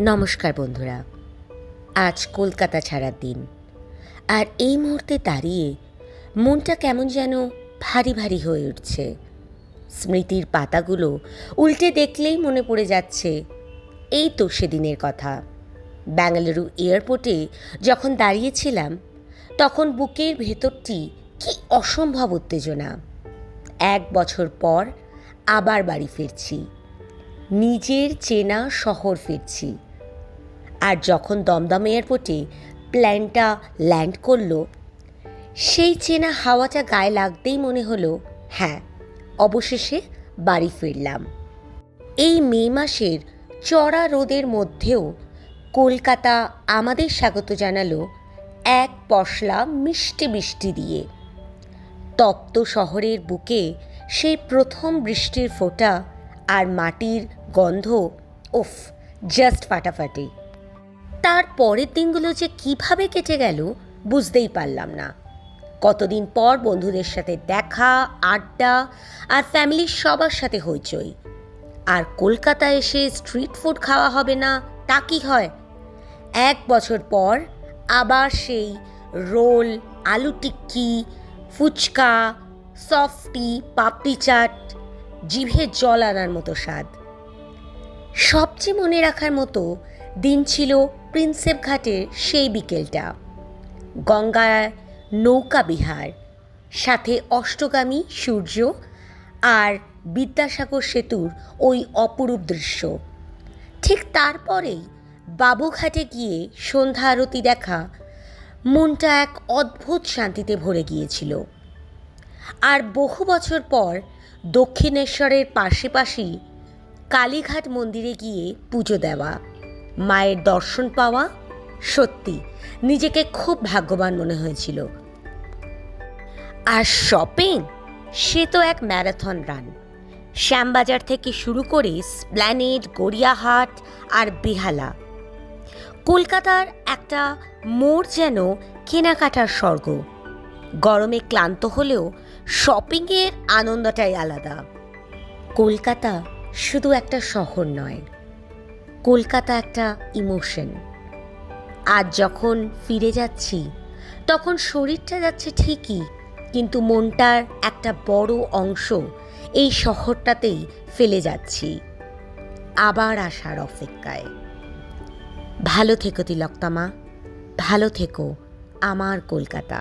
নমস্কার বন্ধুরা। আজ কলকাতা ছাড়ার দিন, আর এই মুহূর্তে দাঁড়িয়ে মনটা কেমন যেন ভারী ভারী হয়ে উঠছে। স্মৃতির পাতাগুলো উল্টে দেখলেই মনে পড়ে যাচ্ছে এই তো সেদিনের কথা। বেঙ্গালুরু এয়ারপোর্টে যখন দাঁড়িয়েছিলাম, তখন বুকের ভেতরটি কি অসম্ভব উত্তেজনা। 1 বছর পর আবার বাড়ি ফিরছি, নিজের চেনা শহর ফিরছি। আর যখন দমদম এয়ারপোর্টে প্লেনটা ল্যান্ড করলো, সেই চেনা হাওয়াটা গায়ে লাগতেই মনে হলো, হ্যাঁ, অবশেষে বাড়ি ফিরলাম। এই মে মাসের চড়া রোদের মধ্যেও কলকাতা আমাদের স্বাগত জানালো এক পশলা মিষ্টি বৃষ্টি দিয়ে। তপ্ত শহরের বুকে সেই প্রথম বৃষ্টির ফোঁটা আর মাটির গন্ধ, উফ, জাস্ট ফাটাফাটি। তার পরের দিনগুলো যে কিভাবে কেটে গেল বুঝতেই পারলাম না। কতদিন পর বন্ধুদের সাথে দেখা, আড্ডা, আর ফ্যামিলির সবার সাথে হইচই। আর কলকাতায় এসে স্ট্রিট ফুড খাওয়া হবে না তা কি হয়? 1 বছর পর আবার সেই রোল, আলু টিক্কি, ফুচকা, সফটি, পাপড়ি চাট, জিভে জল আনার মতো স্বাদ। সবচেয়ে মনে রাখার মতো দিন ছিল প্রিন্সেপ ঘাটের সেই বিকেলটা। গঙ্গায় নৌকা বিহার, সাথে অষ্টগামী সূর্য আর বিদ্যাসাগর সেতুর ওই অপরূপ দৃশ্য। ঠিক তারপরেই বাবুঘাটে গিয়ে সন্ধ্যা আরতি দেখা মনটা এক অদ্ভুত শান্তিতে ভরে গিয়েছিল। আর বহু বছর পর দক্ষিণেশ্বরের পাশাপাশি কালীঘাট মন্দিরে গিয়ে পুজো দেওয়া, মায়ের দর্শন পাওয়া, সত্যি নিজেকে খুব ভাগ্যবান মনে হয়েছিল। আর শপিং, সে তো এক ম্যারাথন রান। শ্যামবাজার থেকে শুরু করে স্প্ল্যানেড, গড়িয়াহাট আর বেহালা, কলকাতার একটা মোড় যেন কেনাকাটার স্বর্গ। গরমে ক্লান্ত হলেও শপিংয়ের আনন্দটাই আলাদা। কলকাতা শুধু একটা শহর নয়, কলকাতা একটা ইমোশন। আজ যখন ফিরে যাচ্ছি, তখন শরীরটা যাচ্ছে ঠিকই, কিন্তু মনটার একটা বড় অংশ এই শহরটাতেই ফেলে যাচ্ছি, আবার আসার অপেক্ষায়। ভালো থেকো তিলকতামা, ভালো থেকো আমার কলকাতা।